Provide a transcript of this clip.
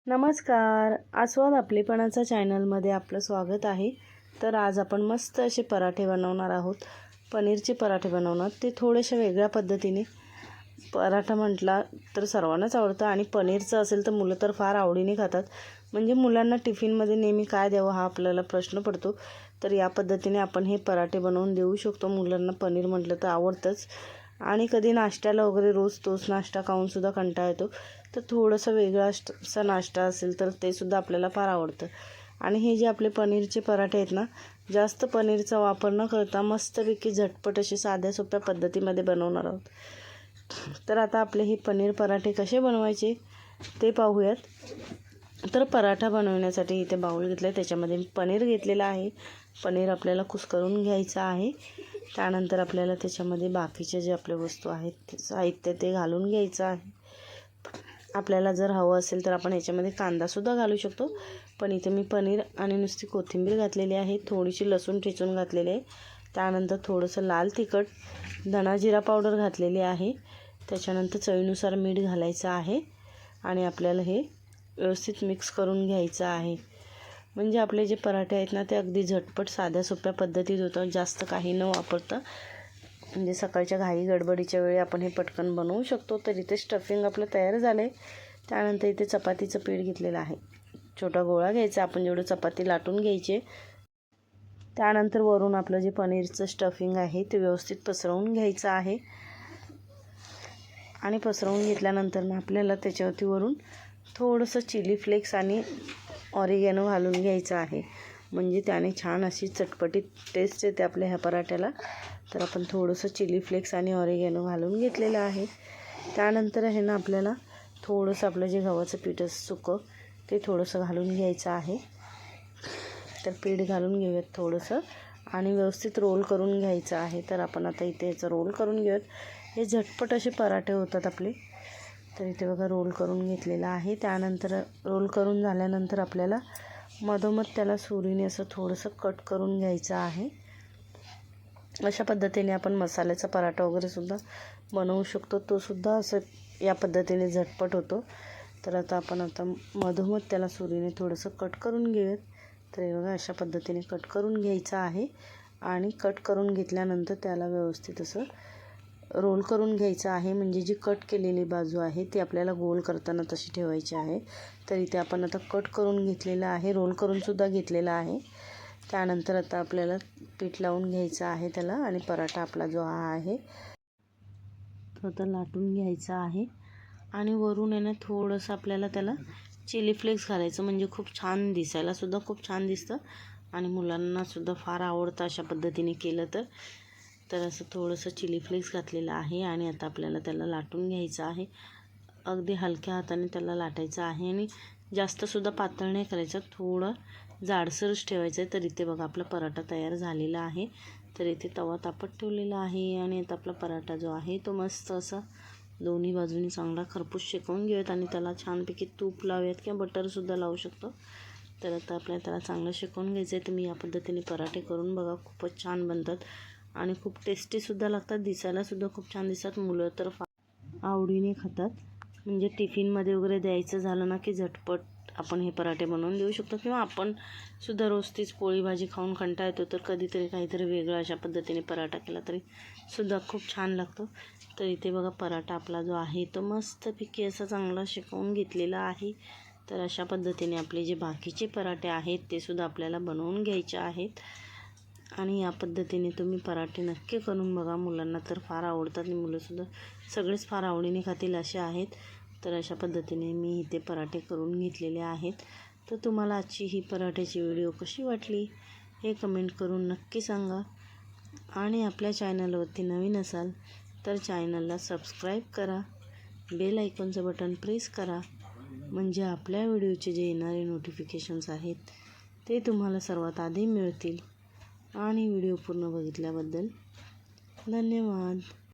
नमस्कार, आस्वाद आपलेपणाचा चॅनलमध्ये आपलं स्वागत आहे। तर आज आपण मस्त असे पराठे बनवणार आहोत। पनीरचे पराठे बनवणार, ते थोडेशा वेगळ्या पद्धतीने। पराठा म्हटला तर सर्वांनाच आवडतं आणि पनीरचं असेल तर मुलं तर फार आवडीने खातात। म्हणजे मुलांना टिफिनमध्ये नेहमी काय द्यावं हा आपल्याला प्रश्न पडतो। तर या पद्धतीने आपण हे पराठे बनवून देऊ शकतो। मुलांना पनीर म्हटलं तर आवडतंच आणि कधी नाश्त्याला वगैरे रोज तोच नाश्ता खाऊन सुद्धा कंटाळा येतो। तर थोडंसं वेगळा असा नाश्ता असेल तर ते सुद्धा आपल्याला फार आवडतं। आणि हे जे आपले पनीरचे पराठे आहेत ना, जास्त पनीरचा वापर न करता मस्तपैकी झटपट असे साध्या सोप्या पद्धतीमध्ये बनवणार आहोत। तर आता आपले हे पनीर पराठे कसे बनवायचे ते पाहूयात। तर पराठा बनवण्यासाठी इथे बाउल घेतला आहे, त्याच्यामध्ये पनीर घेतलेलं आहे। पनीर आपल्याला कुस्करून घ्यायचं आहे। त्यानंतर आपल्याला त्याच्यामध्ये बाकीचे जे आपले वस्तू आहेत साहित्य ते घालून घ्यायचं आहे। आपल्याला जर हवं असेल तर आपण याच्यामध्ये कांदासुद्धा घालू शकतो, पण इथे मी पनीर आणि नुसती कोथिंबीर घातलेली आहे। थोडीशी लसूण ठेचून घातलेली आहे। त्यानंतर थोडंसं लाल तिखट, धना जिरा पावडर घातलेली आहे। त्याच्यानंतर चवीनुसार मीठ घालायचं आहे आणि आपल्याला हे व्यवस्थित मिक्स करून घ्यायचं आहे। म्हणजे आपले जे पराठे आहेत ना ते अगदी झटपट साध्या सोप्या पद्धतीत होतं, जास्त काही न वापरता। म्हणजे सकाळच्या घाई गडबडीच्या वेळी आपण हे पटकन बनवू शकतो। तर इथे स्टफिंग आपलं तयार झालं आहे। त्यानंतर इथे चपातीचं पीठ घेतलेलं आहे। छोटा गोळा घ्यायचा, आपण जेवढं चपाती लाटून घ्यायचे। त्यानंतर वरून आपलं जे पनीरचं स्टफिंग आहे ते व्यवस्थित पसरवून घ्यायचं आहे आणि पसरवून घेतल्यानंतर मग आपल्याला त्याच्यावरती वरून थोडंसं चिली फ्लेक्स आणि ऑरिगॅनो घालून घ्यायचं आहे। म्हणजे त्याने छान अशी चटपटीत टेस्ट येते आपल्या ह्या पराठ्याला। तर आपण थोडंसं चिली फ्लेक्स आणि ऑरिगॅनो घालून घेतलेलं आहे। त्यानंतर आहे ना आपल्याला थोडंसं आपलं जे गव्हाचं पीठ सुकं ते थोडंसं घालून घ्यायचं आहे। तर पीठ घालून घेऊयात थोडंसं आणि व्यवस्थित रोल करून घ्यायचं आहे। तर आपण आता इथे याचं रोल करून घेऊयात। हे झटपट असे पराठे होतात आपले। तर इथे बघा रोल करून घेतलेला आहे। त्यानंतर रोल करून झाल्यानंतर आपल्याला मधोमध त्याला सुरीने असं थोडंसं कट करून घ्यायचं आहे। अशा पद्धतीने आपण मसाल्याचा पराठा वगैरे सुद्धा बनवू शकतो, तो सुद्धा असं या पद्धतीने झटपट होतो। तर आपण मधोमध त्याला सुरीने थोडंसं कट करून घेऊयात। तर हे बघा अशा पद्धतीने कट करून घ्यायचं आहे आणि कट करून घेतल्यानंतर त्याला व्यवस्थित असं रोल करून घ्यायचं आहे। म्हणजे जी कट केलेली बाजू आहे ती आपल्याला गोल करताना तशी ठेवायची आहे। तर इथे आपण आता कट करून घेतलेलं आहे, रोल करून सुद्धा घेतलेला आहे। त्यानंतर आता आपल्याला पीठ लावून घ्यायचं आहे त्याला आणि पराठा आपला जो हा आहे तो आता लाटून घ्यायचा आहे। आणि वरून आहे ना थोडंसं आपल्याला त्याला चिली फ्लेक्स घालायचं, म्हणजे खूप छान दिसायला सुद्धा खूप छान दिसतं आणि मुलांनासुद्धा फार आवडतं अशा पद्धतीने केलं तर। तर असं थोडंसं चिली फ्लेक्स घातलेलं आहे आणि आता आपल्याला त्याला लाटून घ्यायचं आहे। अगदी हलक्या हाताने त्याला लाटायचं आहे आणि जास्तसुद्धा पातळ नाही करायचं, थोडं जाडसरच ठेवायचं आहे। तर इथे बघा आपला पराठा तयार झालेला आहे। तर इथे तवा तापत ठेवलेला आहे आणि आता आपला पराठा जो आहे तो मस्त असा दोन्ही बाजूनी चांगला खरपूस शेकवून घेऊयात आणि त्याला छानपैकी तूप लावूयात किंवा बटरसुद्धा लावू शकतो। तर आता आपल्याला त्याला चांगलं शेकवून घ्यायचं आहे। तुम्ही या पद्धतीने पराठे करून बघा, खूपच छान बनतात आणि खूप टेस्टीसुद्धा लागतात, दिसायलासुद्धा खूप छान दिसतात। मुलं तर फार आवडीने खातात। म्हणजे टिफिनमध्ये वगैरे द्यायचं झालं ना की झटपट आपण हे पराठे बनवून देऊ शकतो, किंवा आपण सुद्धा रोज तीच पोळी भाजी खाऊन कंटाळा येतो तर कधीतरी काहीतरी वेगळं अशा पद्धतीने पराठा केला तरी सुद्धा खूप छान लागतो। तर इथे बघा पराठा आपला जो आहे तो मस्तपैकी असा चांगला शेकवून घेतलेला आहे। तर अशा पद्धतीने आपले जे बाकीचे पराठे आहेत ते सुद्धा आपल्याला बनवून घ्यायचे आहेत आणि या पद्धतीने तुम्ही पराठे नक्की करून बघा। मुलांना तर फार आवडतात आणि मुलंसुद्धा सगळेच फार आवडीने खातील असे आहेत। तर अशा पद्धतीने मी इथे पराठे करून घेतलेले आहेत। तर तुम्हाला आजची ही पराठ्याची व्हिडिओ कशी वाटली हे कमेंट करून नक्की सांगा आणि आपल्या चॅनलवरती नवीन असाल तर चॅनलला सबस्क्राईब करा, बेल आयकॉनचं बटन प्रेस करा, म्हणजे आपल्या व्हिडिओचे जे येणारे नोटिफिकेशन्स आहेत ते तुम्हाला सर्वात आधी मिळतील। आणि व्हिडिओ पूर्ण बघितल्याबद्दल धन्यवाद।